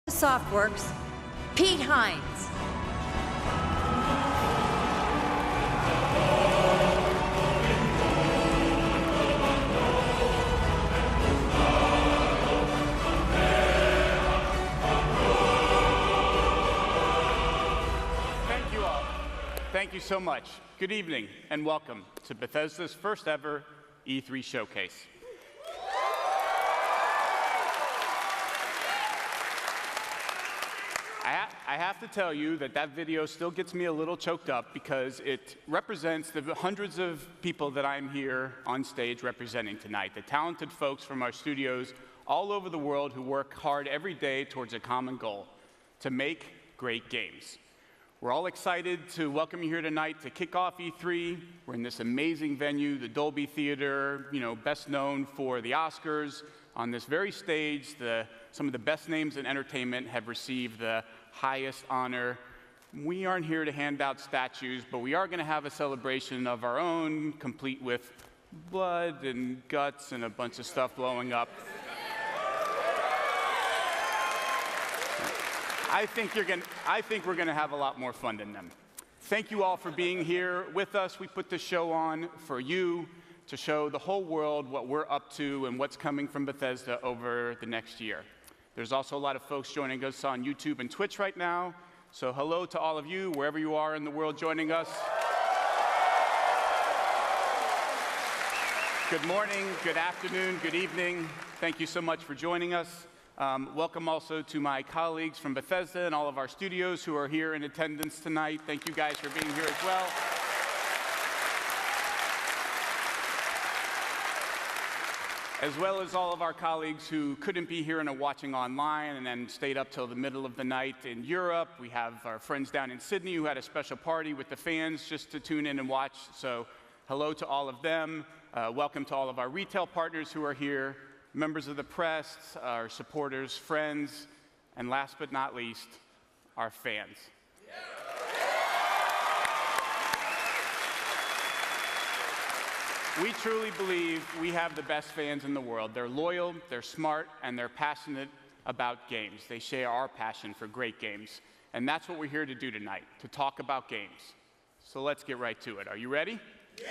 Softworks, Pete Hines. Thank you all. Thank you so much. Good evening and welcome to Bethesda's first ever E3 showcase. I have to tell you that video still gets me a little choked up because it represents the hundreds of people that I'm here on stage representing tonight, the talented folks from our studios all over the world who work hard every day towards a common goal, to make great games. We're all excited to welcome you here tonight to kick off E3. We're in this amazing venue, the Dolby Theater, best known for the Oscars. On this very stage, some of the best names in entertainment have received the highest honor. We aren't here to hand out statues, but we are going to have a celebration of our own, complete with blood and guts and a bunch of stuff blowing up. I think we're going to have a lot more fun than them. Thank you all for being here with us. We put this show on for you to show the whole world what we're up to and what's coming from Bethesda over the next year. There's also a lot of folks joining us on YouTube and Twitch right now. So hello to all of you, wherever you are in the world joining us. Good morning, good afternoon, good evening. Thank you so much for joining us. Welcome also to my colleagues from Bethesda and all of our studios who are here in attendance tonight. Thank you guys for being here as well. As well as all of our colleagues who couldn't be here and are watching online and then stayed up till the middle of the night in Europe. We have our friends down in Sydney who had a special party with the fans just to tune in and watch. So hello to all of them. Welcome to all of our retail partners who are here, members of the press, our supporters, friends, and last but not least, our fans. We truly believe we have the best fans in the world. They're loyal, they're smart, and they're passionate about games. They share our passion for great games. And that's what we're here to do tonight, to talk about games. So let's get right to it. Are you ready? Yeah!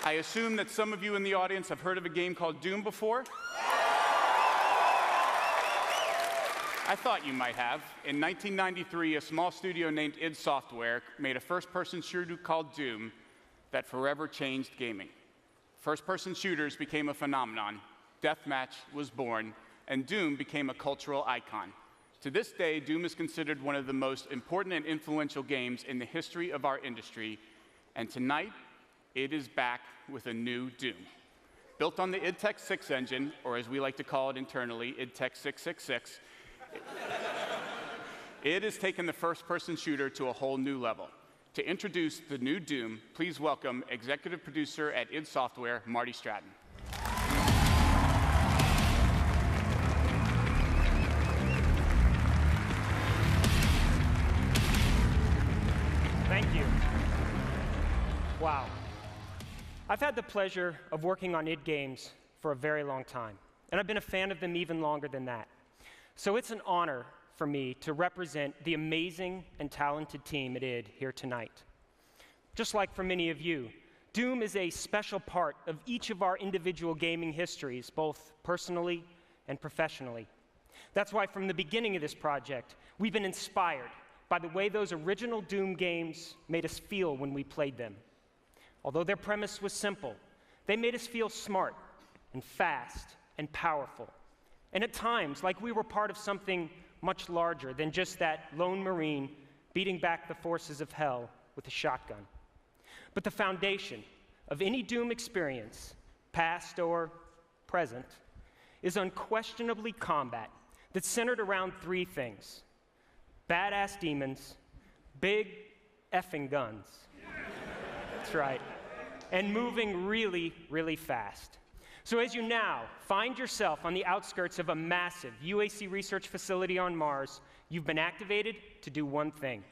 I assume that some of you in the audience have heard of a game called Doom before? I thought you might have. In 1993, a small studio named id Software made a first-person shooter called Doom that forever changed gaming. First-person shooters became a phenomenon, deathmatch was born, and Doom became a cultural icon. To this day, Doom is considered one of the most important and influential games in the history of our industry, and tonight, it is back with a new Doom. Built on the id Tech 6 engine, or as we like to call it internally, id Tech 666, it has taken the first-person shooter to a whole new level. To introduce the new Doom, please welcome executive producer at id Software, Marty Stratton. Thank you. Wow. I've had the pleasure of working on id games for a very long time, and I've been a fan of them even longer than that. So it's an honor for me to represent the amazing and talented team at id here tonight. Just like for many of you, Doom is a special part of each of our individual gaming histories, both personally and professionally. That's why from the beginning of this project, we've been inspired by the way those original Doom games made us feel when we played them. Although their premise was simple, they made us feel smart and fast and powerful, and at times like we were part of something much larger than just that lone Marine beating back the forces of hell with a shotgun. But the foundation of any Doom experience, past or present, is unquestionably combat that's centered around three things: badass demons, big effing guns, that's right, and moving really, really fast. So as you now find yourself on the outskirts of a massive UAC research facility on Mars, you've been activated to do one thing: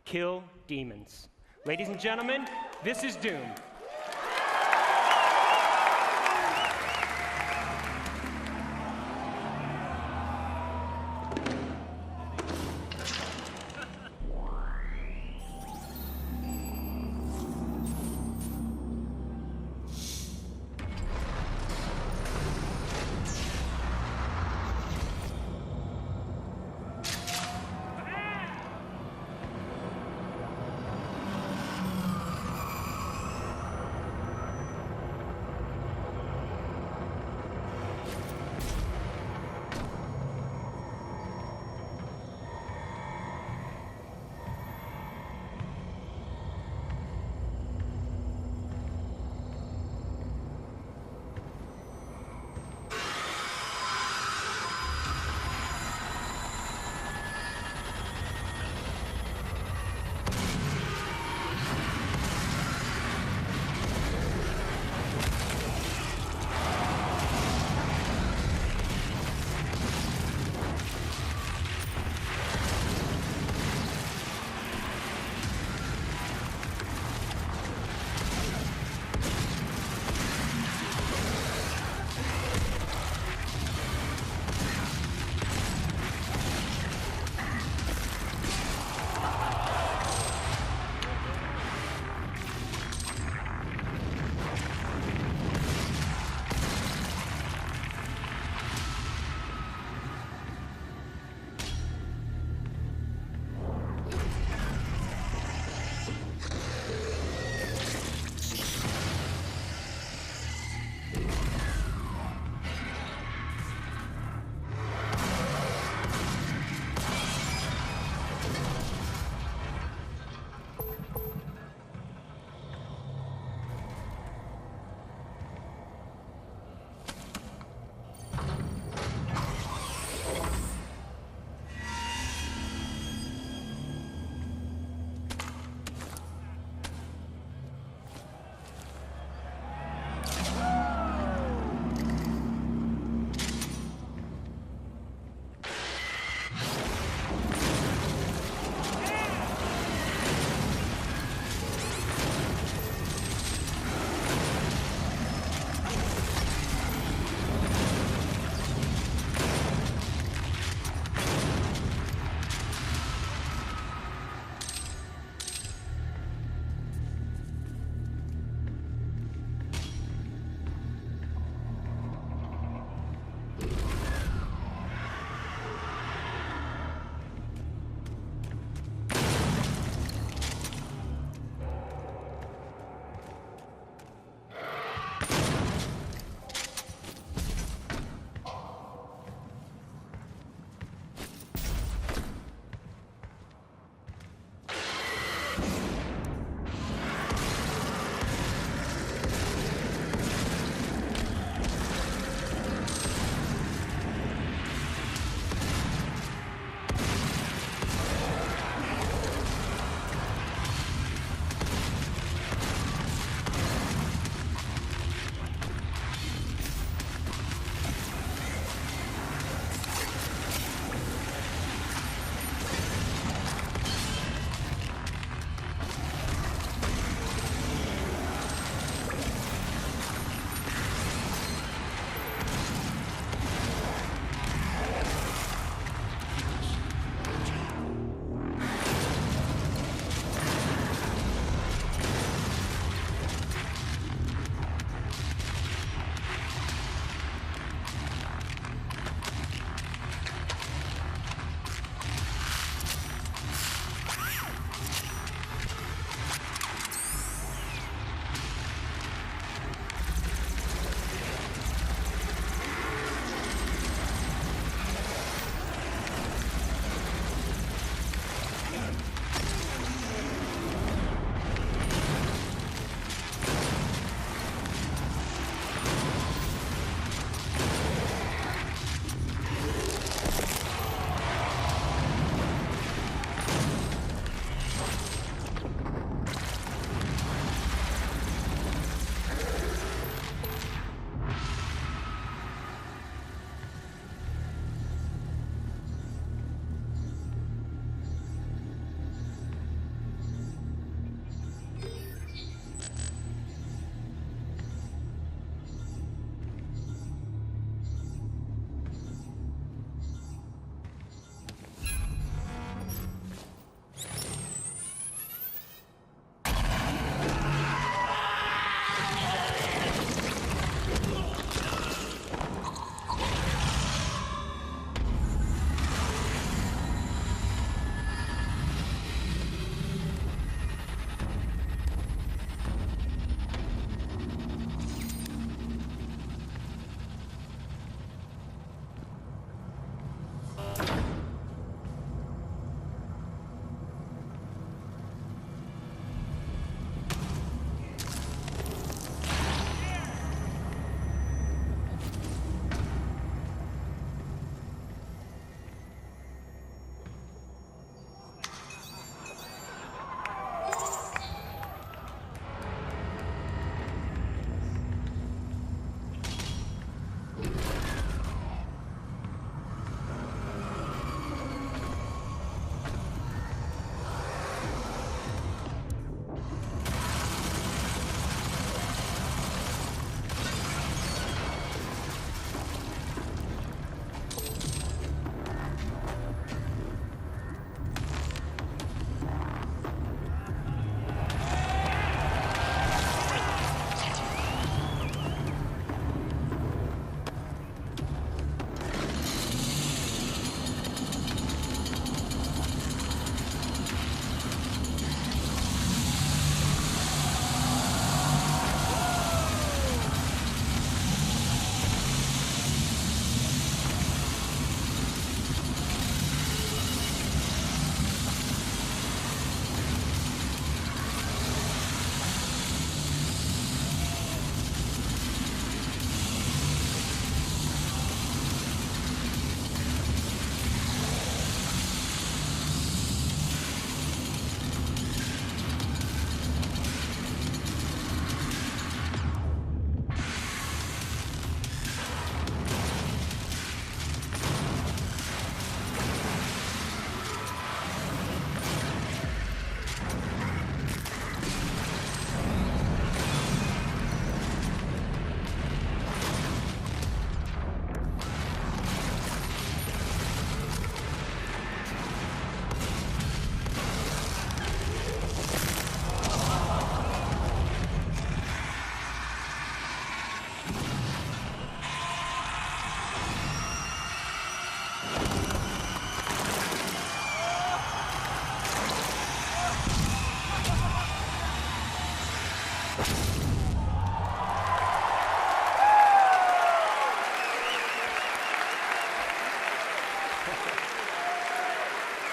kill demons. Ladies and gentlemen, this is Doom.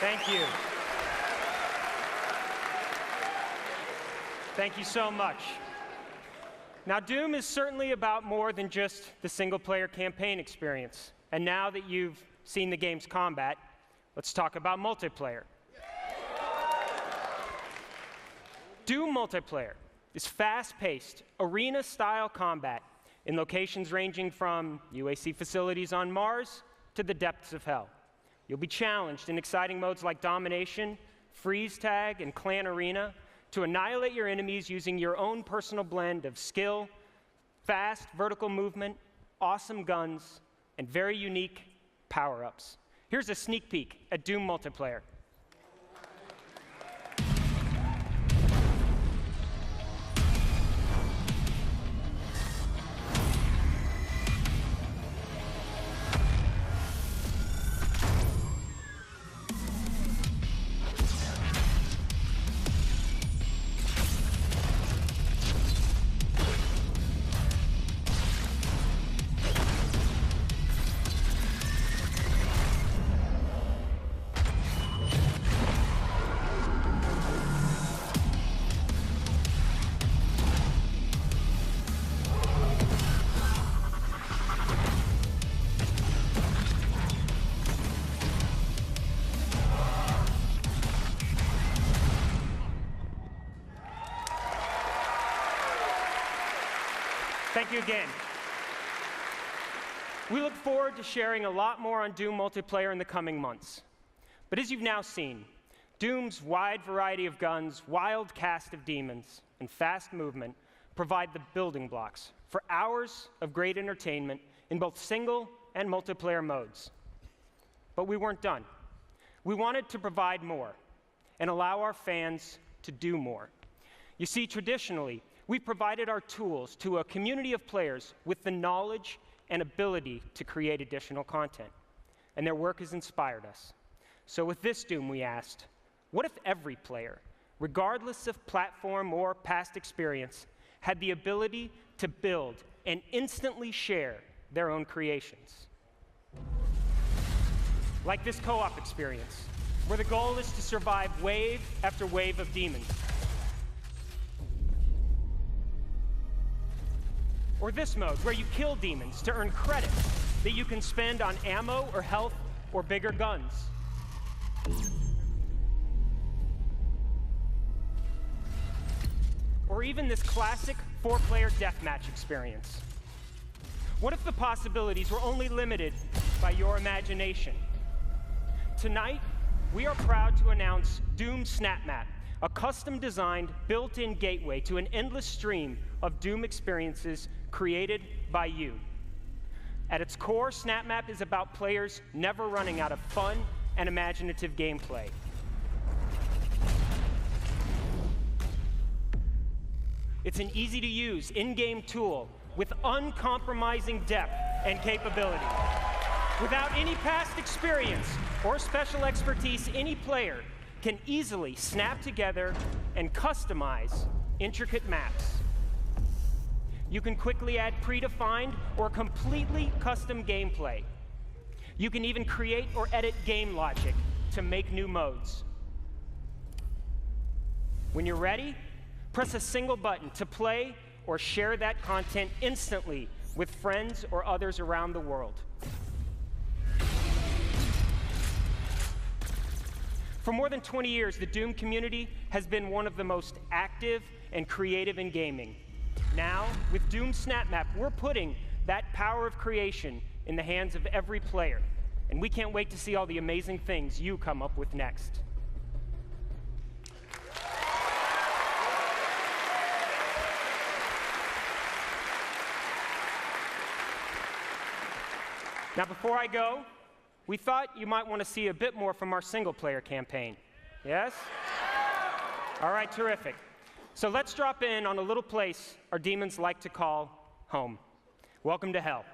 Thank you. Thank you so much. Now, Doom is certainly about more than just the single-player campaign experience. And now that you've seen the game's combat, let's talk about multiplayer. Doom multiplayer is fast-paced, arena-style combat in locations ranging from UAC facilities on Mars to the depths of hell. You'll be challenged in exciting modes like Domination, Freeze Tag, and Clan Arena to annihilate your enemies using your own personal blend of skill, fast vertical movement, awesome guns, and very unique power-ups. Here's a sneak peek at Doom multiplayer. Thank you again. We look forward to sharing a lot more on Doom multiplayer in the coming months. But as you've now seen, Doom's wide variety of guns, wild cast of demons, and fast movement provide the building blocks for hours of great entertainment in both single and multiplayer modes. But we weren't done. We wanted to provide more and allow our fans to do more. You see, traditionally, we've provided our tools to a community of players with the knowledge and ability to create additional content, and their work has inspired us. So with this Doom, we asked, what if every player, regardless of platform or past experience, had the ability to build and instantly share their own creations? Like this co-op experience, where the goal is to survive wave after wave of demons. Or this mode, where you kill demons to earn credits that you can spend on ammo or health or bigger guns. Or even this classic 4-player deathmatch experience. What if the possibilities were only limited by your imagination? Tonight, we are proud to announce Doom SnapMap, a custom-designed, built-in gateway to an endless stream of Doom experiences created by you. At its core, SnapMap is about players never running out of fun and imaginative gameplay. It's an easy-to-use, in-game tool with uncompromising depth and capability. Without any past experience or special expertise, any player can easily snap together and customize intricate maps. You can quickly add predefined or completely custom gameplay. You can even create or edit game logic to make new modes. When you're ready, press a single button to play or share that content instantly with friends or others around the world. For more than 20 years, the Doom community has been one of the most active and creative in gaming. Now, with Doom SnapMap, we're putting that power of creation in the hands of every player, and we can't wait to see all the amazing things you come up with next. Now, before I go, we thought you might want to see a bit more from our single-player campaign. Yes? All right, terrific. So let's drop in on a little place our demons like to call home. Welcome to hell.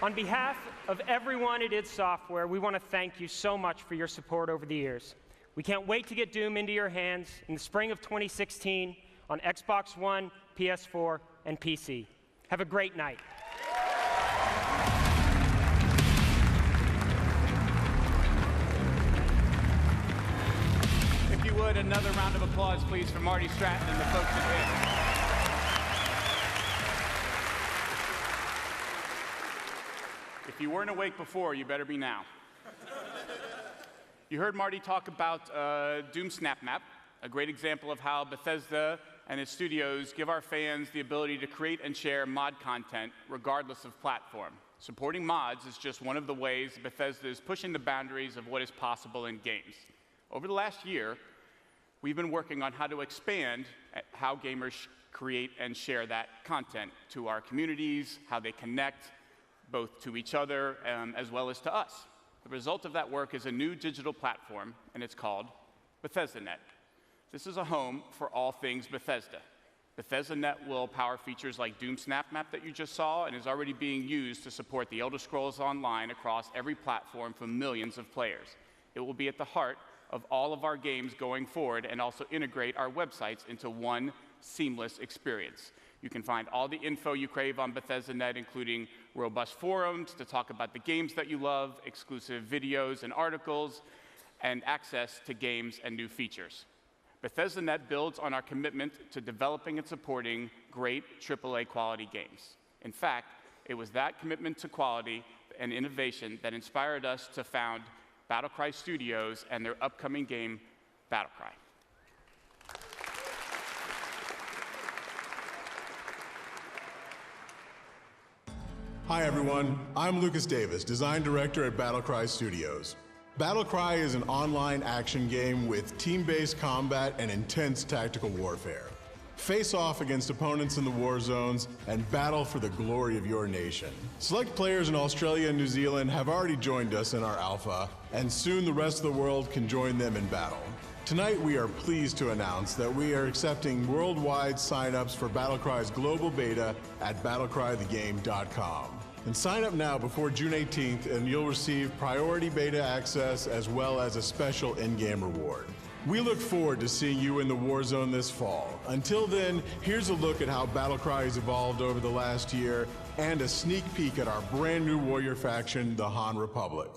On behalf of everyone at id Software, we want to thank you so much for your support over the years. We can't wait to get Doom into your hands in the spring of 2016 on Xbox One, PS4, and PC. Have a great night. If you would, another round of applause, please, for Marty Stratton and the folks at Hive. If you weren't awake before, you better be now. You heard Marty talk about Doom Snap Map, a great example of how Bethesda and its studios give our fans the ability to create and share mod content regardless of platform. Supporting mods is just one of the ways Bethesda is pushing the boundaries of what is possible in games. Over the last year, we've been working on how to expand how gamers create and share that content to our communities, how they connect both to each other as well as to us. The result of that work is a new digital platform, and it's called BethesdaNet. This is a home for all things Bethesda. BethesdaNet will power features like Doom Snap Map that you just saw and is already being used to support the Elder Scrolls Online across every platform for millions of players. It will be at the heart of all of our games going forward and also integrate our websites into one seamless experience. You can find all the info you crave on BethesdaNet, including robust forums to talk about the games that you love, exclusive videos and articles, and access to games and new features. BethesdaNet builds on our commitment to developing and supporting great AAA quality games. In fact, it was that commitment to quality and innovation that inspired us to found Battlecry Studios and their upcoming game, Battlecry. Hi everyone, I'm Lucas Davis, design director at Battlecry Studios. Battlecry is an online action game with team-based combat and intense tactical warfare. Face off against opponents in the war zones and battle for the glory of your nation. Select players in Australia and New Zealand have already joined us in our alpha, and soon the rest of the world can join them in battle. Tonight we are pleased to announce that we are accepting worldwide sign-ups for Battlecry's global beta at battlecrythegame.com. And sign up now before June 18th and you'll receive priority beta access as well as a special in-game reward. We look forward to seeing you in the war zone this fall. Until then, here's a look at how Battlecry has evolved over the last year and a sneak peek at our brand new warrior faction, the Han Republic.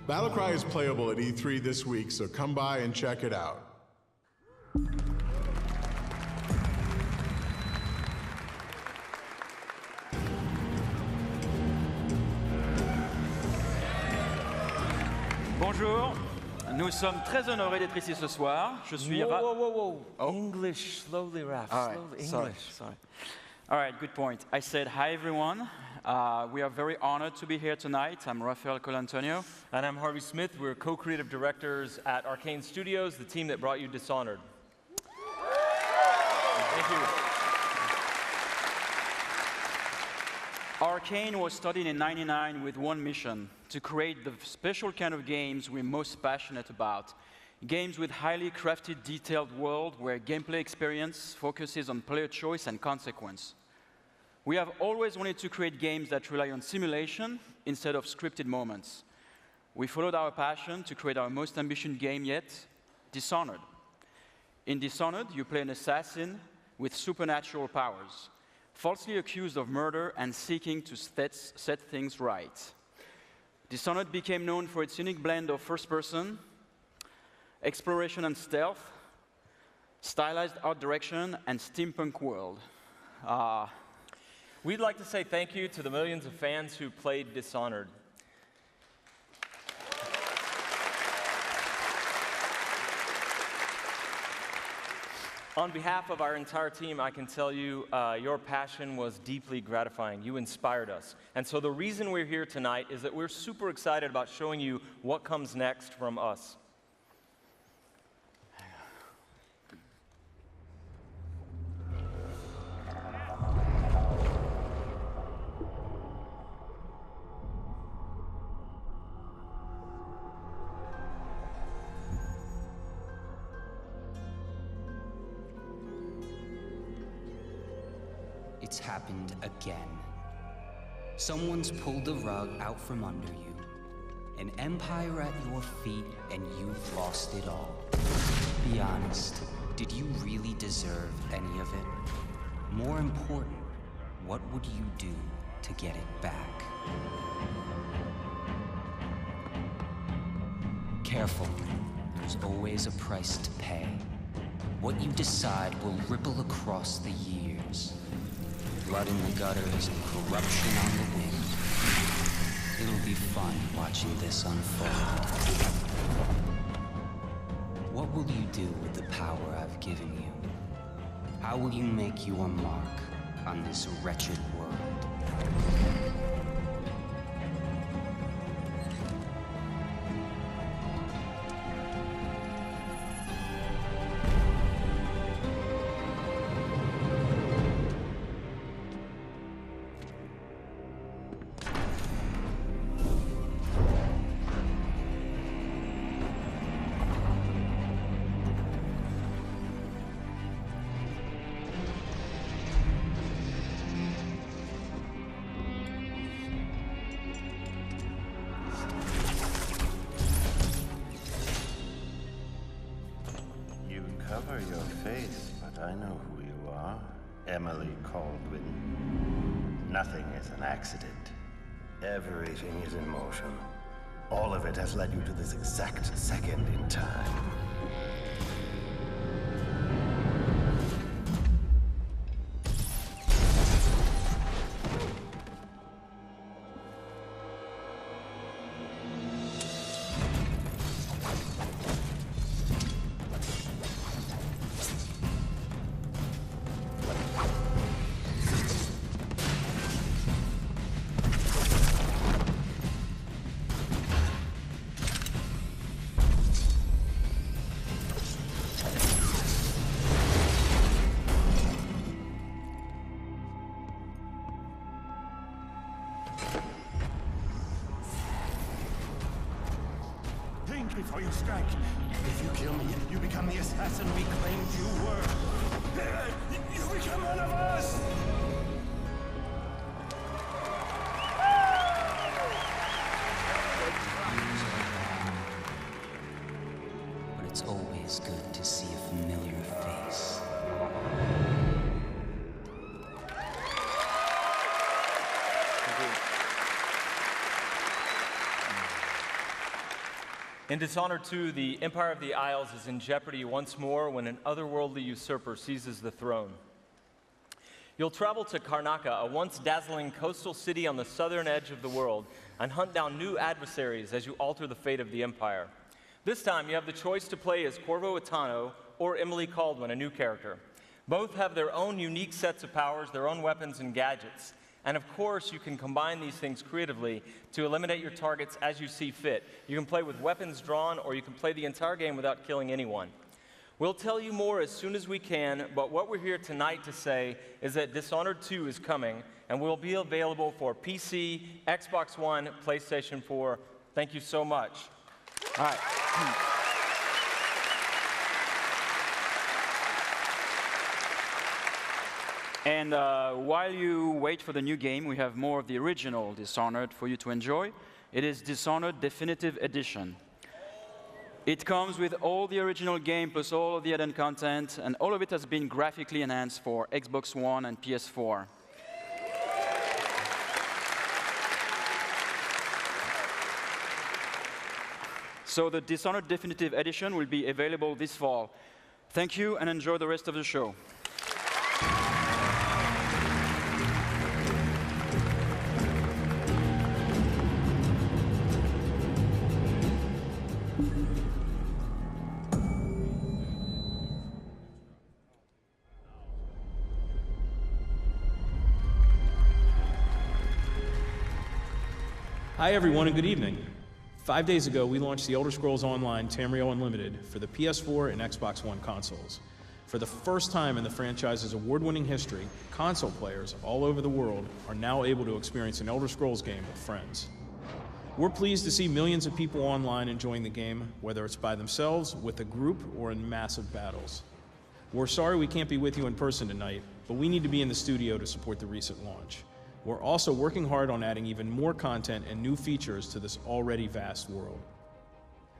Battlecry is playable at E3 this week, so come by and check it out. Bonjour, nous sommes très honorés d'être ici ce soir. Je suis Whoa. Oh. English, slowly, Raph. All right, slowly. sorry. All right, good point. I said hi, everyone. We are very honored to be here tonight. I'm Rafael Colantonio. And I'm Harvey Smith. We're co-creative directors at Arcane Studios, the team that brought you Dishonored. Thank you. Arcane was started in '99 with one mission, to create the special kind of games we're most passionate about. Games with highly crafted, detailed world where gameplay experience focuses on player choice and consequence. We have always wanted to create games that rely on simulation instead of scripted moments. we followed our passion to create our most ambitious game yet, Dishonored. In Dishonored, you play an assassin with supernatural powers, falsely accused of murder and seeking to set things right. Dishonored became known for its unique blend of first-person, exploration and stealth, stylized art direction, and steampunk world. We'd like to say thank you to the millions of fans who played Dishonored. On behalf of our entire team, I can tell you your passion was deeply gratifying. You inspired us. And so the reason we're here tonight is that we're super excited about showing you what comes next from us. It's happened again. Someone's pulled the rug out from under you, an empire at your feet, and you've lost it all. Be honest, did you really deserve any of it? More important, what would you do to get it back? Careful, there's always a price to pay. What you decide will ripple across the years. Blood in the gutters and corruption on the wing. It'll be fun watching this unfold. What will you do with the power I've given you? How will you make your mark on this wretched world? Cover your face, but I know who you are. Emily Caldwin. Nothing is an accident. Everything is in motion. All of it has led you to this exact second in time. Before you strike. If you kill me, you become the assassin we claimed you were. You become one of us! But it's always good to see a familiar face. In Dishonored 2, the Empire of the Isles is in jeopardy once more when an otherworldly usurper seizes the throne. You'll travel to Karnaca, a once dazzling coastal city on the southern edge of the world, and hunt down new adversaries as you alter the fate of the Empire. This time, you have the choice to play as Corvo Attano or Emily Caldwin, a new character. Both have their own unique sets of powers, their own weapons and gadgets. And of course, you can combine these things creatively to eliminate your targets as you see fit. You can play with weapons drawn, or you can play the entire game without killing anyone. We'll tell you more as soon as we can, but what we're here tonight to say is that Dishonored 2 is coming, and will be available for PC, Xbox One, PlayStation 4. Thank you so much. All right. And while you wait for the new game, we have more of the original Dishonored for you to enjoy. It is Dishonored Definitive Edition. It comes with all the original game plus all of the added content, and all of it has been graphically enhanced for Xbox One and PS4. So the Dishonored Definitive Edition will be available this fall. Thank you, and enjoy the rest of the show. Hi everyone and good evening. 5 days ago, we launched The Elder Scrolls Online Tamriel Unlimited for the PS4 and Xbox One consoles. For the first time in the franchise's award-winning history, console players all over the world are now able to experience an Elder Scrolls game with friends. We're pleased to see millions of people online enjoying the game, whether it's by themselves, with a group, or in massive battles. We're sorry we can't be with you in person tonight, but we need to be in the studio to support the recent launch. We're also working hard on adding even more content and new features to this already vast world.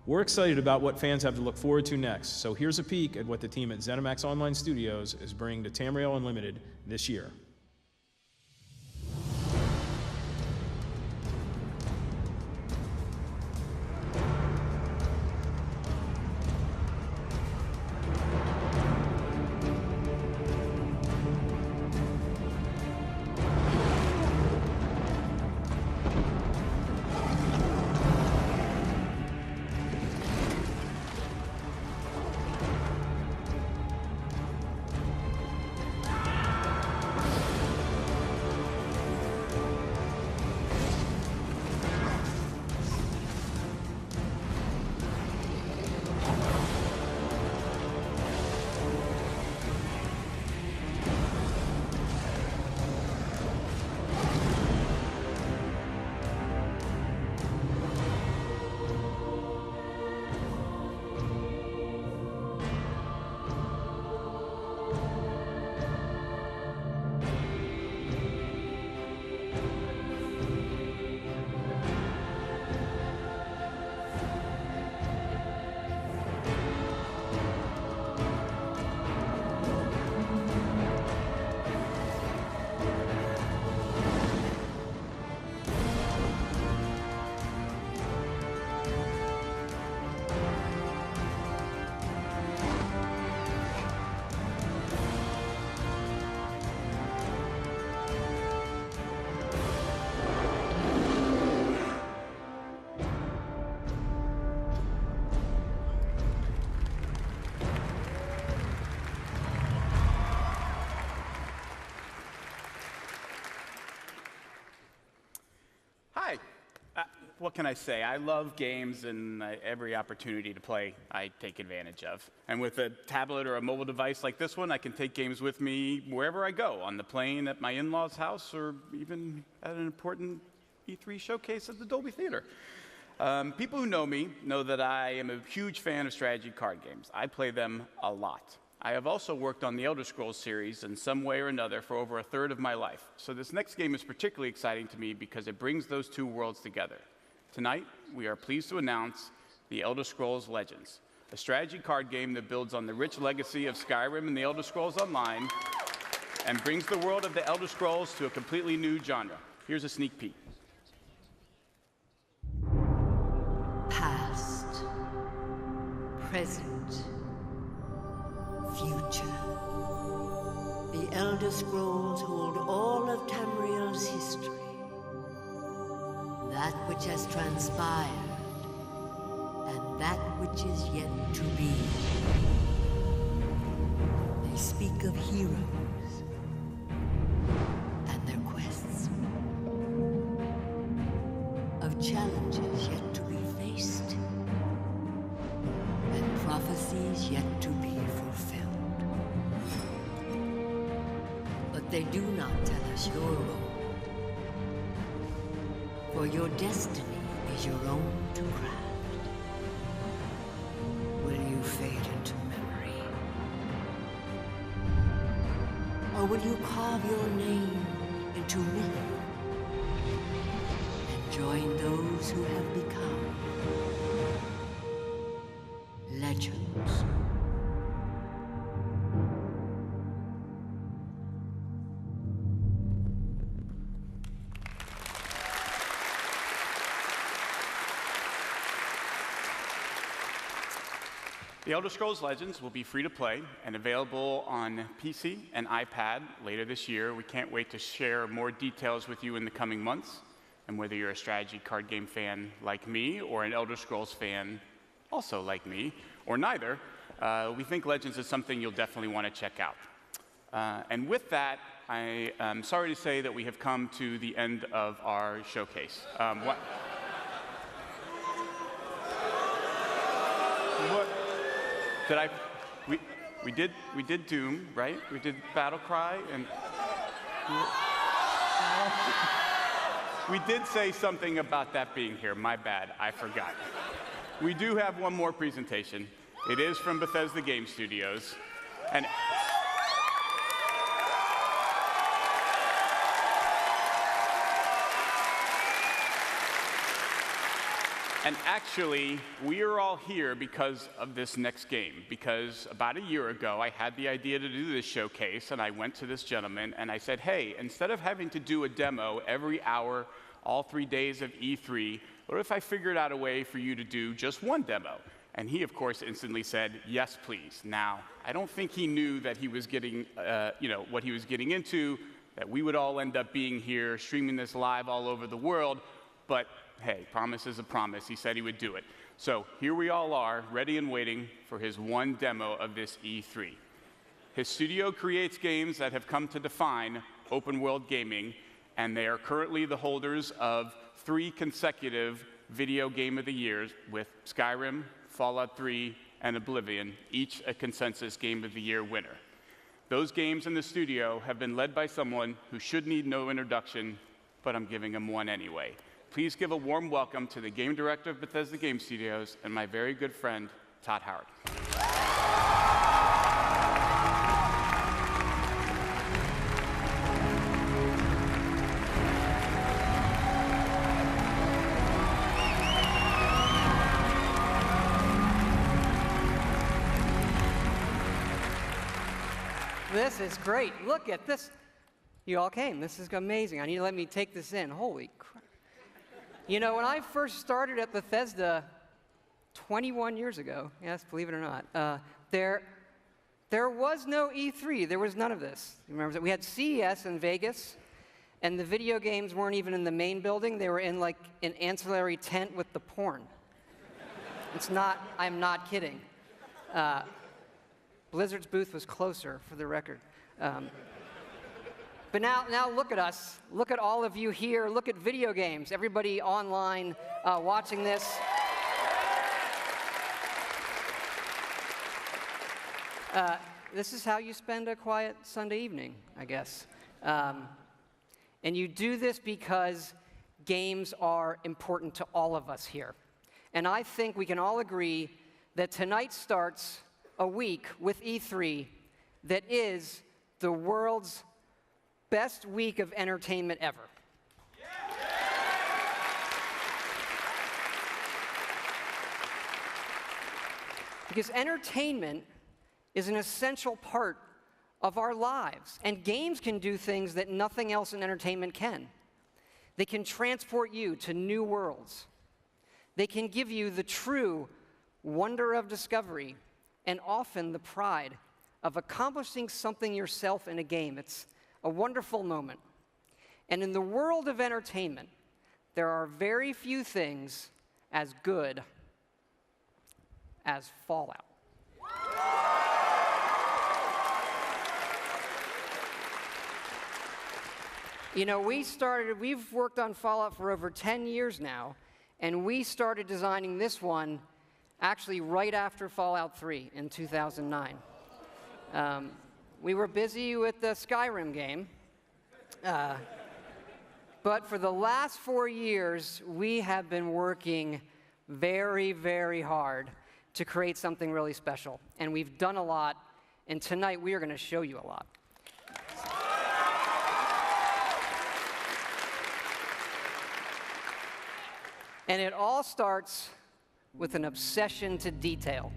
We're excited about what fans have to look forward to next, so here's a peek at what the team at ZeniMax Online Studios is bringing to Tamriel Unlimited this year. Hi. What can I say? I love games, and every opportunity to play, I take advantage of. And with a tablet or a mobile device like this one, I can take games with me wherever I go, on the plane, at my in-laws' house, or even at an important E3 showcase at the Dolby Theater. People who know me know that I am a huge fan of strategy card games. I play them a lot. I have also worked on the Elder Scrolls series in some way or another for over a third of my life. So this next game is particularly exciting to me because it brings those two worlds together. Tonight, we are pleased to announce the Elder Scrolls Legends, a strategy card game that builds on the rich legacy of Skyrim and the Elder Scrolls Online and brings the world of the Elder Scrolls to a completely new genre. Here's a sneak peek. Past, present, future. The Elder Scrolls hold all of Tamriel's history. That which has transpired, and that which is yet to be. They speak of heroes and their quests, of challenges yet to be faced, and prophecies yet to be fulfilled. But they do not tell us your role. For your destiny is your own to craft. Will you fade into memory? Or will you carve your name into myth and Join those who have become legends. The Elder Scrolls Legends will be free to play and available on PC and iPad later this year. We can't wait to share more details with you in the coming months. And whether you're a strategy card game fan like me, or an Elder Scrolls fan also like me, or neither, we think Legends is something you'll definitely want to check out. And with that, I am sorry to say that we have come to the end of our showcase. What? Did I? We did Doom, right? We did Battle Cry, and we did say something about that being here. My bad, I forgot. We do have one more presentation. It is from Bethesda Game Studios, and actually, we are all here because of this next game, because about a year ago, I had the idea to do this showcase, and I went to this gentleman, and I said, hey, instead of having to do a demo every hour, all 3 days of E3, what if I figured out a way for you to do just one demo? And he, of course, instantly said, yes, please. Now, I don't think he knew that he was getting, what he was getting into, that we would all end up being here, streaming this live all over the world, but hey, promise is a promise. He said he would do it. So here we all are, ready and waiting for his one demo of this E3. His studio creates games that have come to define open world gaming, and they are currently the holders of 3 consecutive Video Game of the Years, with Skyrim, Fallout 3, and Oblivion, each a consensus Game of the Year winner. Those games in the studio have been led by someone who should need no introduction, but I'm giving him one anyway. Please give a warm welcome to the game director of Bethesda Game Studios and my very good friend, Todd Howard. This is great. Look at this. You all came. This is amazing. I need to let me take this in. Holy crap. You know, when I first started at Bethesda 21 years ago, yes, believe it or not, there was no E3. There was none of this. Remember that we had CES in Vegas, and the video games weren't even in the main building. They were in like an ancillary tent with the porn. It's not, I'm not kidding. Blizzard's booth was closer, for the record. But now look at us. Look at all of you here. Look at video games. Everybody online watching this. This is how you spend a quiet Sunday evening, I guess. And you do this because games are important to all of us here. And I think we can all agree that tonight starts a week with E3 that is the world's best week of entertainment ever. Because entertainment is an essential part of our lives, and games can do things that nothing else in entertainment can. They can transport you to new worlds. They can give you the true wonder of discovery, and often the pride of accomplishing something yourself in a game. It's a wonderful moment. And in the world of entertainment, there are very few things as good as Fallout. You know, we've worked on Fallout for over 10 years now, and we started designing this one actually right after Fallout 3 in 2009. We were busy with the Skyrim game, but for the last 4 years, we have been working very, very hard to create something really special. And we've done a lot, and tonight we are going to show you a lot. And it all starts with an obsession to detail.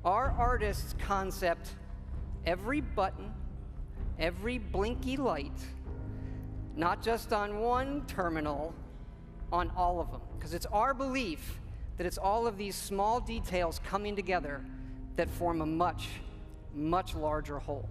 Our artists concept every button, every blinky light, not just on one terminal, on all of them. Because it's our belief that it's all of these small details coming together that form a much, much larger whole.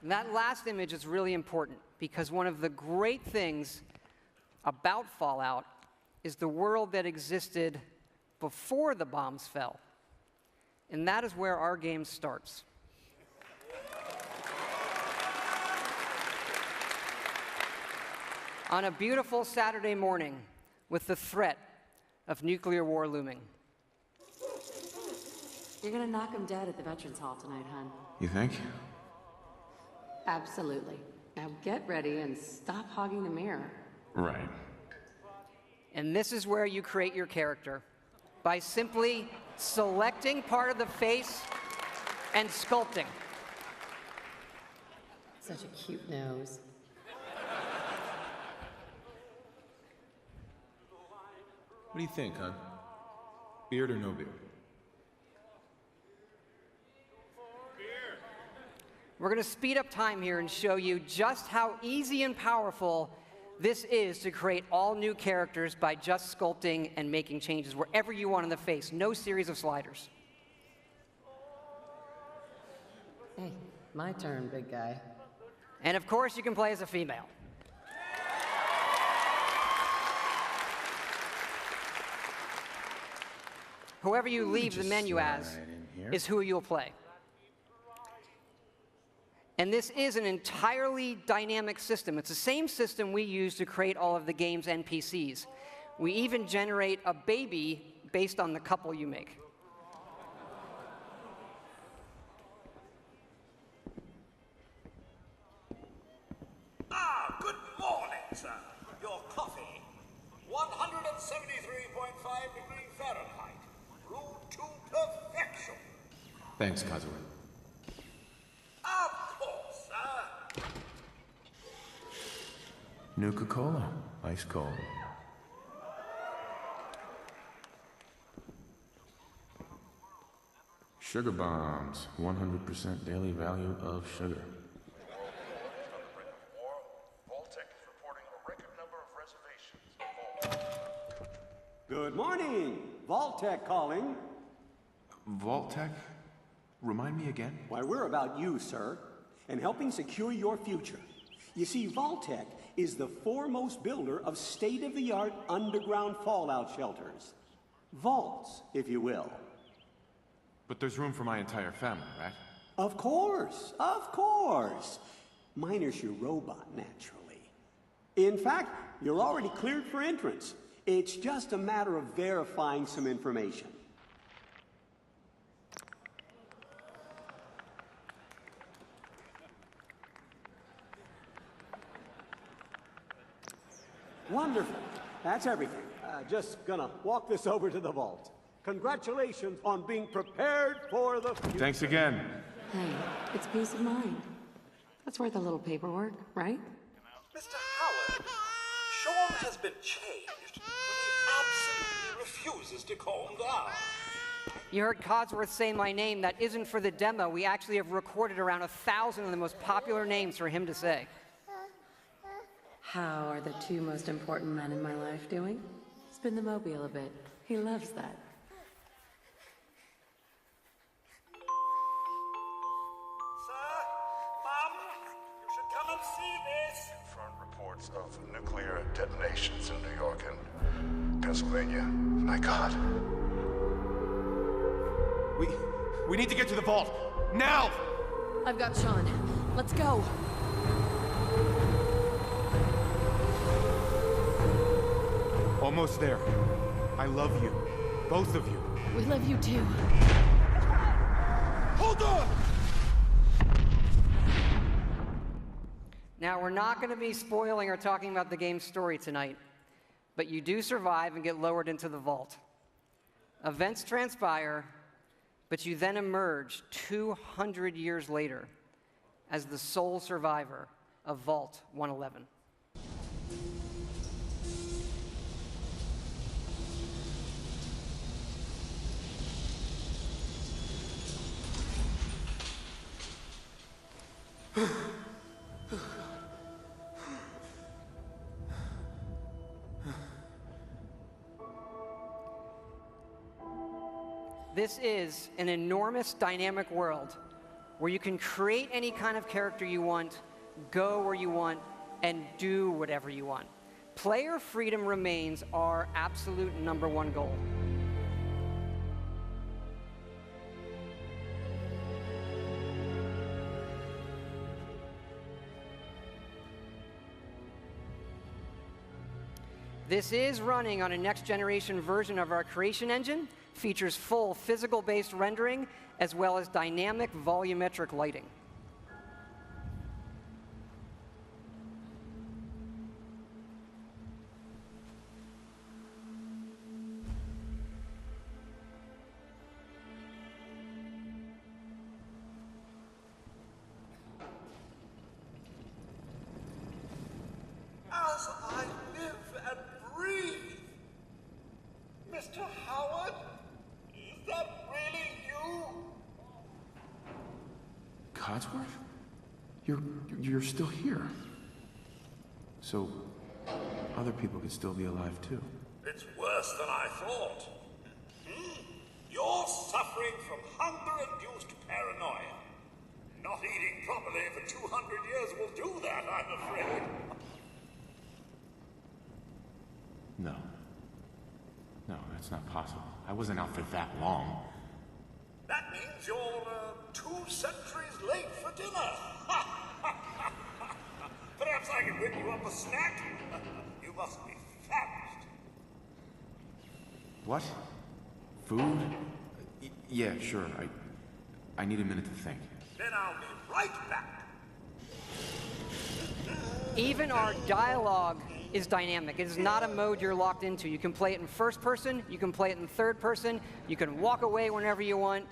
And that last image is really important because one of the great things about Fallout is the world that existed before the bombs fell. And that is where our game starts. On a beautiful Saturday morning with the threat of nuclear war looming. You're gonna knock him dead at the Veterans Hall tonight, hon. You think? Absolutely. Now get ready and stop hogging the mirror. Right. And this is where you create your character, by simply selecting part of the face and sculpting. Such a cute nose. What do you think, hon? Beard or no beard? We're going to speed up time here and show you just how easy and powerful this is to create all new characters by just sculpting and making changes wherever you want in the face. No series of sliders. Hey, my turn, big guy. And of course, you can play as a female. Whoever you leave the menu as is who you'll play. And this is an entirely dynamic system. It's the same system we use to create all of the game's NPCs. We even generate a baby based on the couple you make. Ah, good morning, sir. Your coffee, 173.5 degrees Fahrenheit, brewed to perfection. Thanks, Kazuya. Of course, sir. Nuka-Cola, ice cold. Sugar bombs, 100% daily value of sugar. Good morning. Vault-Tec calling. Vault-Tec? Remind me again? Why, we're about you, sir, and helping secure your future. You see, Vault-Tec is the foremost builder of state-of-the-art underground fallout shelters. Vaults, if you will. But there's room for my entire family, right? Of course, of course. Minus your robot, naturally. In fact, you're already cleared for entrance. It's just a matter of verifying some information. Wonderful. That's everything. Just gonna walk this over to the vault. Congratulations on being prepared for the future. Thanks again. Hey, it's peace of mind. That's worth a little paperwork, right? Mr. Howard, Sean has been changed, but he absolutely refuses to calm down. You heard Codsworth say my name. That isn't for the demo. We actually have recorded around 1,000 of the most popular names for him to say. How are the two most important men in my life doing? Spin the mobile a bit. He loves that. Reports of nuclear detonations in New York and Pennsylvania. My God. We need to get to the vault. Now! I've got Sean. Let's go. Almost there. I love you. Both of you. We love you too. Hold on! Now, we're not going to be spoiling or talking about the game's story tonight, but you do survive and get lowered into the vault. Events transpire, but you then emerge 200 years later as the sole survivor of Vault 111. This is an enormous dynamic world where you can create any kind of character you want, go where you want, and do whatever you want. Player freedom remains our absolute #1 goal. This is running on a next-generation version of our creation engine, features full physical-based rendering, as well as dynamic volumetric lighting. As I live and breathe, Mr. Howard, is that really you? Codsworth? You're still here. So, other people could still be alive too. It's worse than I thought. You're suffering from hunger-induced paranoia. Not eating properly for 200 years will do that, I'm afraid. No, that's not possible. I wasn't out for that long. That means you're 2 centuries late for dinner. Perhaps I can whip you up a snack. You must be famished. What? Food? Yeah, sure. I need a minute to think. Then I'll be right back. Even our dialogue is dynamic. It is not a mode you're locked into. You can play it in first person, you can play it in third person, you can walk away whenever you want,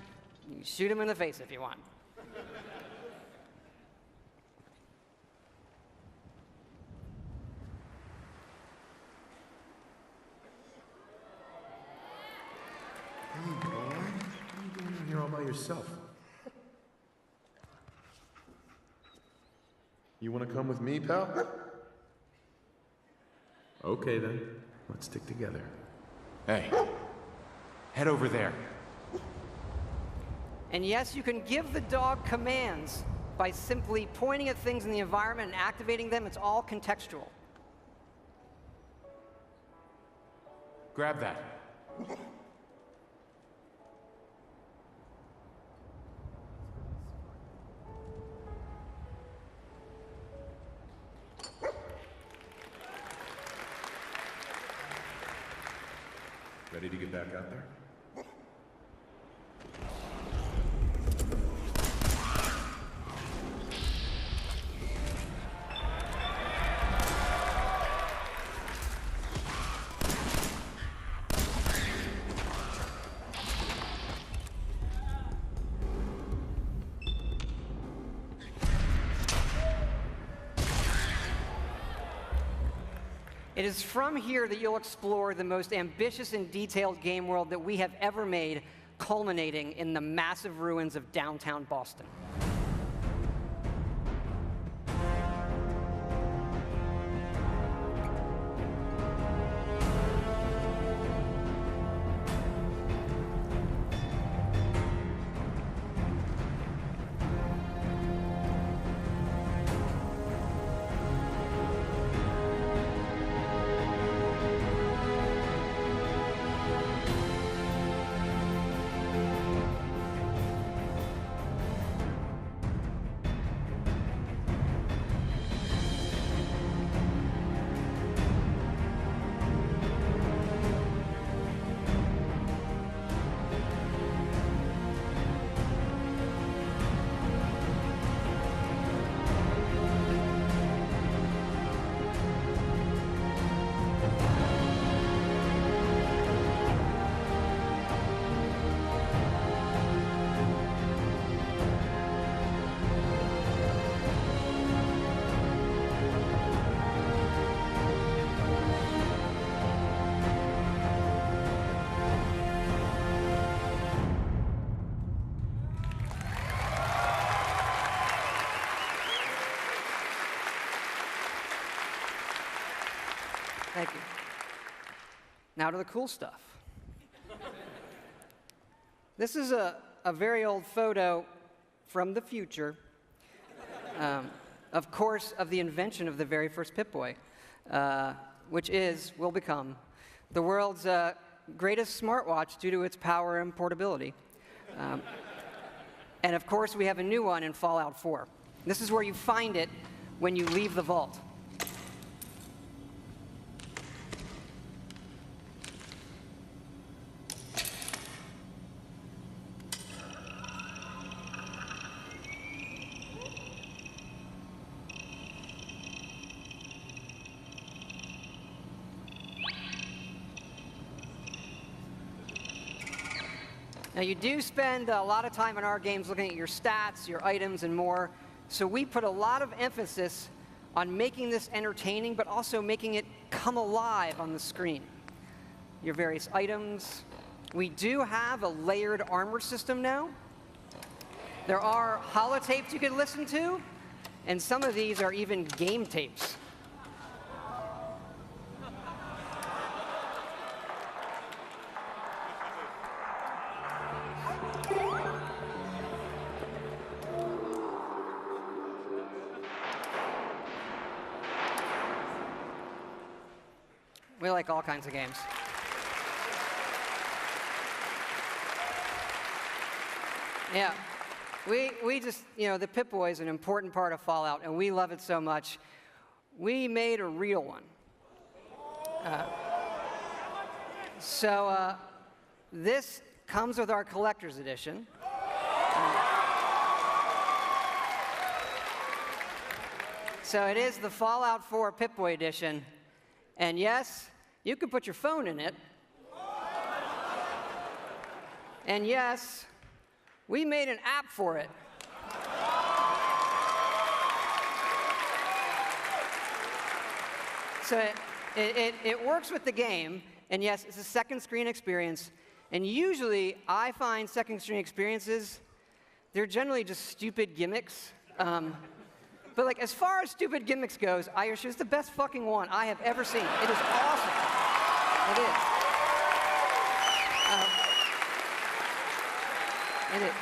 you can shoot him in the face if you want. Hey, boy. What are you doing out here all by yourself? You want to come with me, pal? Okay, then. Let's stick together. Hey, head over there. And yes, you can give the dog commands by simply pointing at things in the environment and activating them. It's all contextual. Grab that. Ready to get back out there? It is from here that you'll explore the most ambitious and detailed game world that we have ever made, culminating in the massive ruins of downtown Boston. Thank you. Now to the cool stuff. This is a very old photo from the future, of course, of the invention of the very first Pip-Boy, which will become the world's greatest smartwatch due to its power and portability. And of course, we have a new one in Fallout 4. This is where you find it when you leave the vault. Now, you do spend a lot of time in our games looking at your stats, your items, and more. So we put a lot of emphasis on making this entertaining, but also making it come alive on the screen. Your various items. We do have a layered armor system now. There are holotapes you can listen to, and some of these are even game tapes. We like all kinds of games. Yeah, we just, the Pip-Boy is an important part of Fallout, and we love it so much. We made a real one. So this comes with our collector's edition. So it is the Fallout 4 Pip-Boy edition. And yes, you can put your phone in it. And yes, we made an app for it. So it works with the game, and yes, it's a second screen experience. And usually, I find second screen experiences, they're generally just stupid gimmicks. But like, as far as stupid gimmicks goes, I assure it's the best fucking one I have ever seen. It is awesome. It is. It is.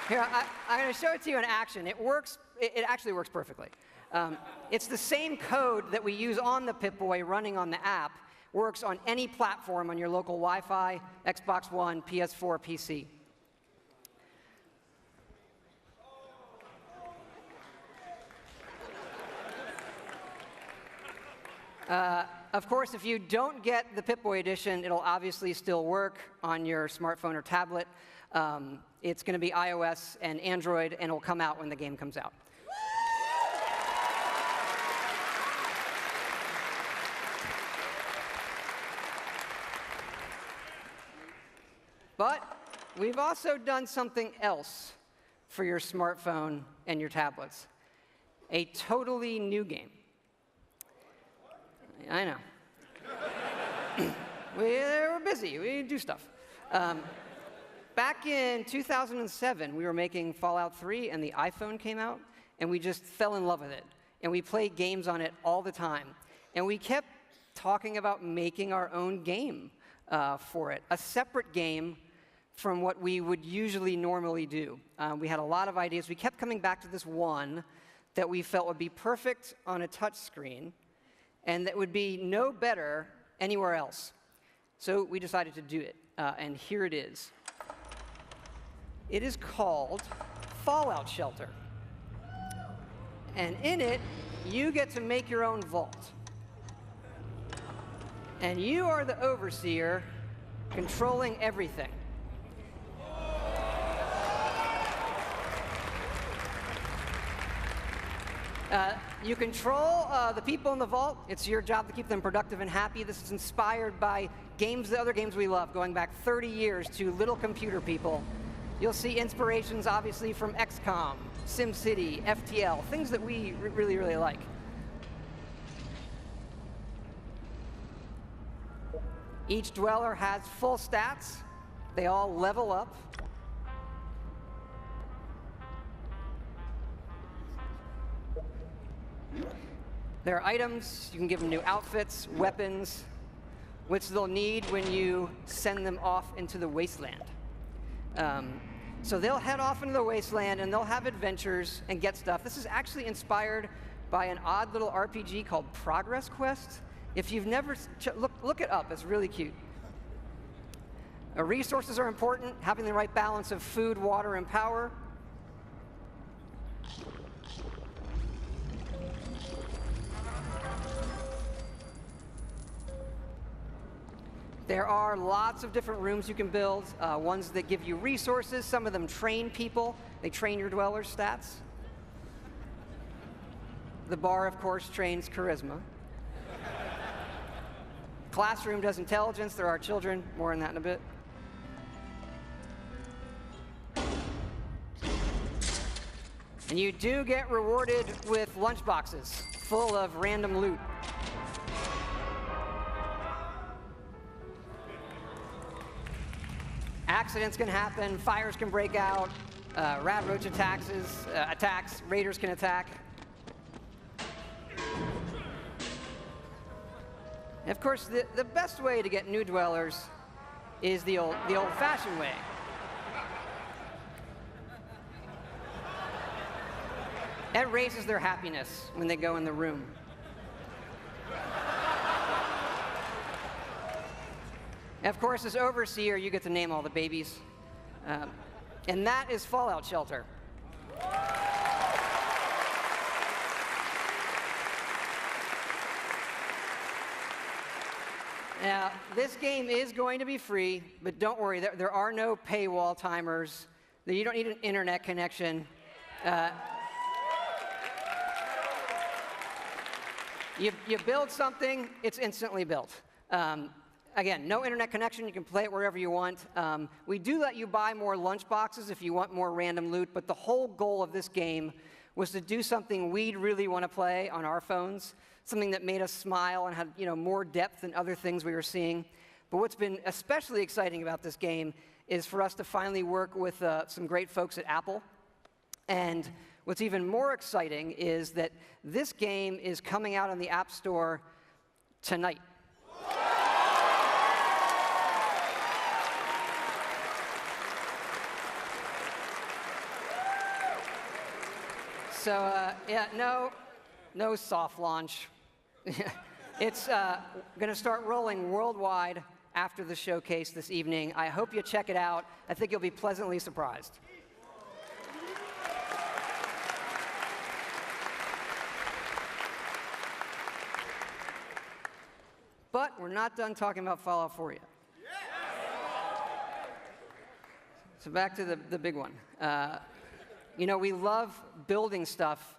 Here, I'm going to show it to you in action. It works. It actually works perfectly. It's the same code that we use on the Pip-Boy running on the app. Works on any platform on your local Wi-Fi, Xbox One, PS4, PC. Of course, if you don't get the Pip-Boy edition, it'll obviously still work on your smartphone or tablet. It's going to be iOS and Android, and it'll come out when the game comes out. But we've also done something else for your smartphone and your tablets. A totally new game. I know. We're busy. We do stuff. Back in 2007, we were making Fallout 3, and the iPhone came out, and we just fell in love with it. And we played games on it all the time. And we kept talking about making our own game for it, a separate game from what we would usually normally do. We had a lot of ideas. We kept coming back to this one that we felt would be perfect on a touch screen and that would be no better anywhere else. So we decided to do it, and here it is. It is called Fallout Shelter. And in it, you get to make your own vault. And you are the overseer controlling everything. You control the people in the vault. It's your job to keep them productive and happy. This is inspired by games, the other games we love, going back 30 years to Little Computer People. You'll see inspirations, obviously, from XCOM, SimCity, FTL, things that we really, really like. Each dweller has full stats. They all level up. There are items. You can give them new outfits, weapons, which they'll need when you send them off into the wasteland. So they'll head off into the wasteland, and they'll have adventures and get stuff. This is actually inspired by an odd little RPG called Progress Quest. If you've never look it up, it's really cute. Resources are important, having the right balance of food, water, and power. There are lots of different rooms you can build, ones that give you resources. Some of them train people. They train your dwellers' stats. The bar, of course, trains charisma. Classroom does intelligence. There are children. More on that in a bit. And you do get rewarded with lunchboxes full of random loot. Accidents can happen, fires can break out, rat roach attacks, raiders can attack. And of course, the best way to get new dwellers is the old-fashioned way. It raises their happiness when they go in the room. And of course, as overseer, you get to name all the babies. And that is Fallout Shelter. Now, this game is going to be free, but don't worry, there are no paywall timers. You don't need an internet connection. You build something, it's instantly built. Again, no internet connection. You can play it wherever you want. We do let you buy more lunchboxes if you want more random loot, but the whole goal of this game was to do something we'd really want to play on our phones, something that made us smile and had more depth than other things we were seeing. But what's been especially exciting about this game is for us to finally work with some great folks at Apple. And what's even more exciting is that this game is coming out on the App Store tonight. So, yeah, no soft launch. It's going to start rolling worldwide after the showcase this evening. I hope you check it out. I think you'll be pleasantly surprised. But we're not done talking about Fallout 4 yet. So back to the big one. You know, we love building stuff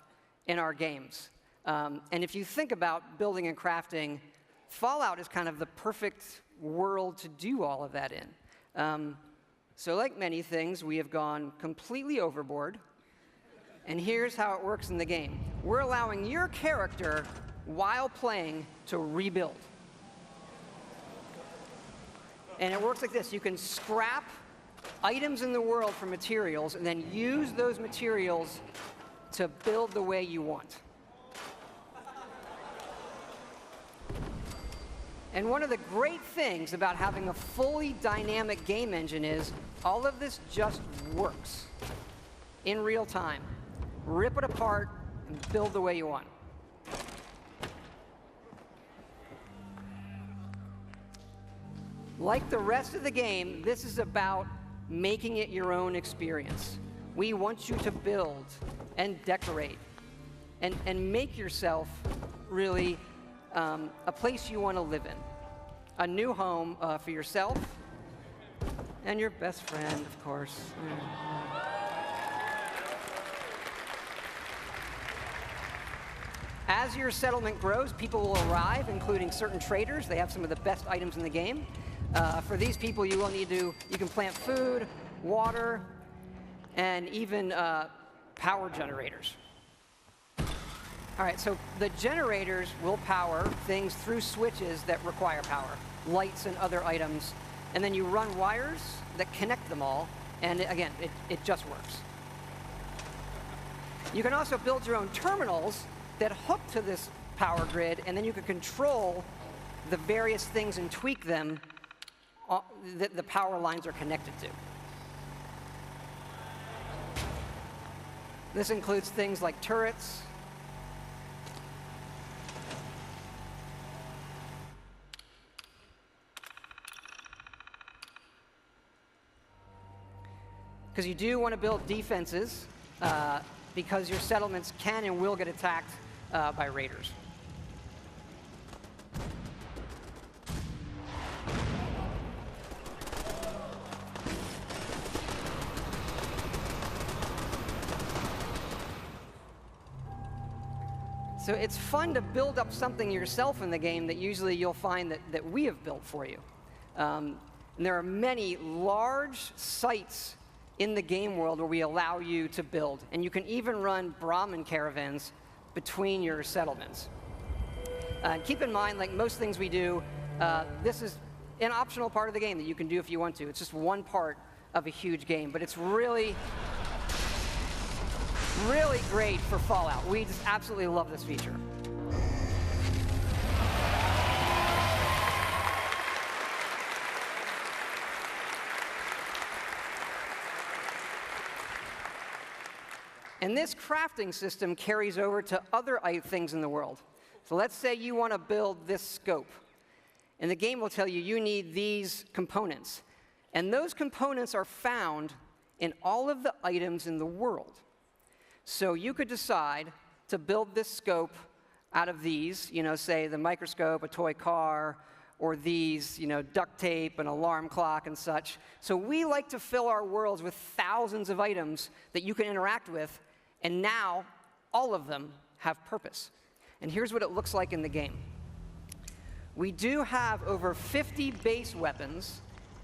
in our games. And if you think about building and crafting, Fallout is kind of the perfect world to do all of that in. So like many things, we have gone completely overboard. And here's how it works in the game. We're allowing your character, while playing, to rebuild. And it works like this. You can scrap items in the world for materials and then use those materials to build the way you want. And one of the great things about having a fully dynamic game engine is all of this just works in real time. Rip it apart and build the way you want. Like the rest of the game, this is about making it your own experience. We want you to build and decorate and make yourself really a place you want to live in. A new home for yourself and your best friend, of course. As your settlement grows, people will arrive, including certain traders. They have some of the best items in the game. For these people, you can plant food, water, and even power generators. All right, so the generators will power things through switches that require power, lights and other items, and then you run wires that connect them all, and again, it just works. You can also build your own terminals that hook to this power grid, and then you can control the various things and tweak them that the power lines are connected to. This includes things like turrets, because you do want to build defenses because your settlements can and will get attacked by raiders. So it's fun to build up something yourself in the game that usually you'll find that we have built for you. And there are many large sites in the game world where we allow you to build. And you can even run Brahmin caravans between your settlements. Keep in mind, like most things we do, this is an optional part of the game that you can do if you want to. It's just one part of a huge game, but it's really great for Fallout. We just absolutely love this feature. And this crafting system carries over to other things in the world. So let's say you want to build this scope. And the game will tell you you need these components. And those components are found in all of the items in the world. So you could decide to build this scope out of these, say the microscope, a toy car, or these, duct tape, an alarm clock, and such. So we like to fill our worlds with thousands of items that you can interact with, and now all of them have purpose. And here's what it looks like in the game. We do have over 50 base weapons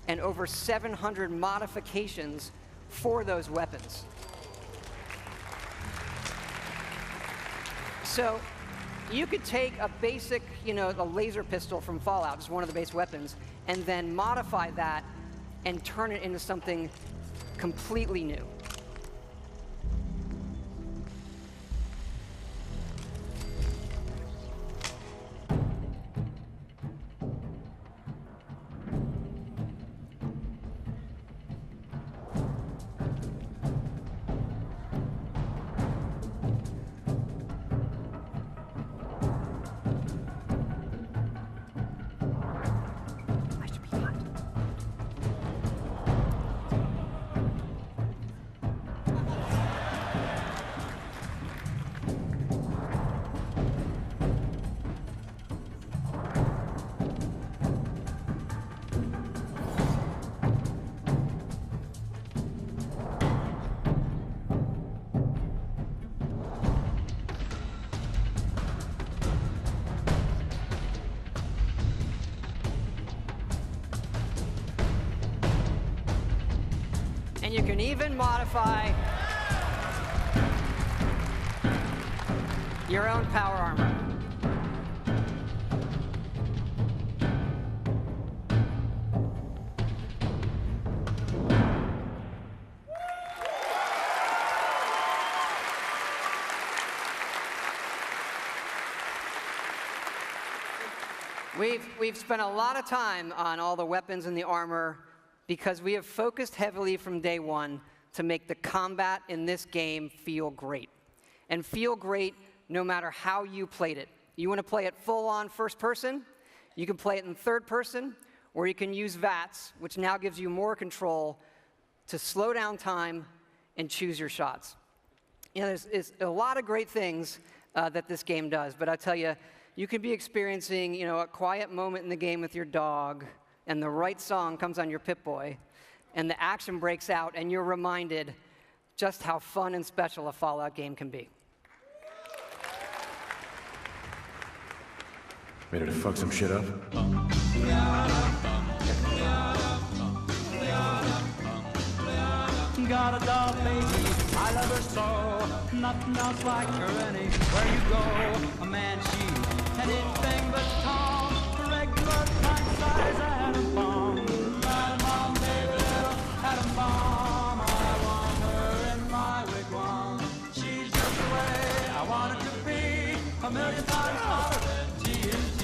and over 700 modifications for those weapons. So you could take a basic, the laser pistol from Fallout, just one of the base weapons, and then modify that and turn it into something completely new. you can even modify your own power armor. We've spent a lot of time on all the weapons and the armor because we have focused heavily from day one to make the combat in this game feel great. And feel great no matter how you played it. You want to play it full-on first person, you can play it in third person, or you can use VATS, which now gives you more control to slow down time and choose your shots. You know, there's a lot of great things that this game does, but I tell you, you could be experiencing, a quiet moment in the game with your dog, and the right song comes on your Pip-Boy, and the action breaks out, and you're reminded just how fun and special a Fallout game can be. Ready to fuck some shit up? Got a doll, baby, I love her so. Nothing else like her anywhere you go. A man, she, anything but calm. Regular pint-size atom bomb. Atom bomb, baby, little atom bomb. I want her in my wigwam. She's just the way I want her to be. A million times hotter than TNT.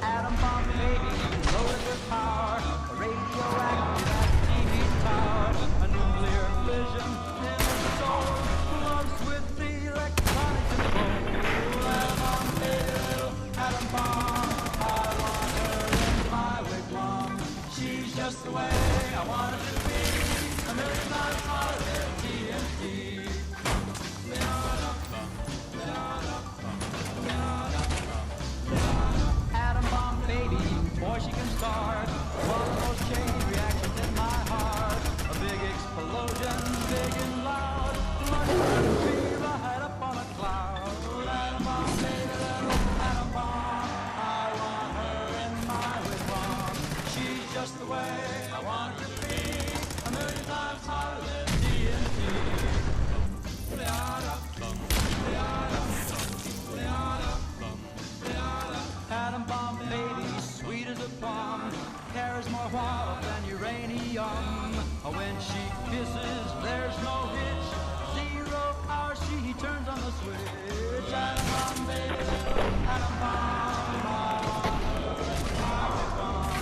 Atom bomb, baby, loaded with power. A radioactive TV tower. A nuclear fission in her soul. Loves with the electronic control. Atom bomb, baby, little atom bomb. I want her in my wigwam. She's just the way I want her to be. A million times hotter than TNT. Atom bomb, baby, boy, she can start one of those chain reactions in my heart. A big explosion, big and loud, like a tree right up on a cloud. Atom bomb, baby, little atom bomb. I want her in my wigwam. She's just the way I want her to be. A million times hotter than TNT. Atom bomb, baby, sweet as a plum, carries more warmth than uranium. When she kisses, there's no hitch. 0 hour, she turns on the switch. Atom bomb, baby, atom bomb. I want her in my wigwam.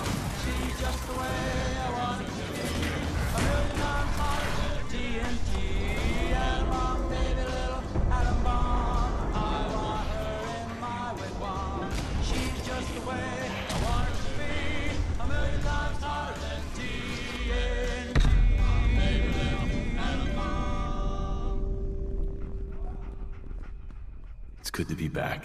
She's just the way I want her to be. A million times hotter than TNT. Atom bomb, baby, little atom bomb. I want her in my wigwam. She's just the way I want her to be. A million times hotter than TNT. Baby, little atom bomb. It's good to be back.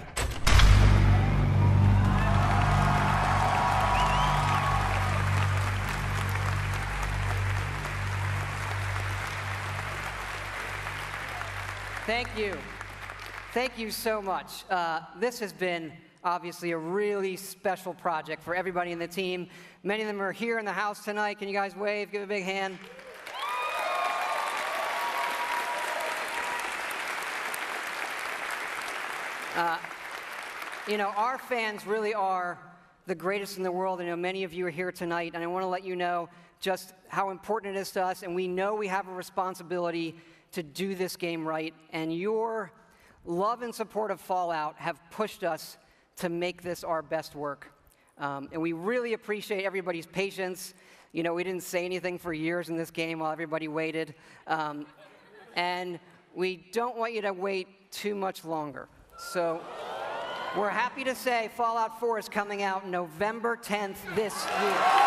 Thank you. Thank you so much. This has been obviously a really special project for everybody in the team. Many of them are here in the house tonight. Can you guys wave? Give a big hand. Our fans really are the greatest in the world. I know many of you are here tonight, and I want to let you know just how important it is to us, and we know we have a responsibility to do this game right, and your love and support of Fallout have pushed us to make this our best work. And we really appreciate everybody's patience. We didn't say anything for years in this game while everybody waited. And we don't want you to wait too much longer. So we're happy to say Fallout 4 is coming out November 10th this year.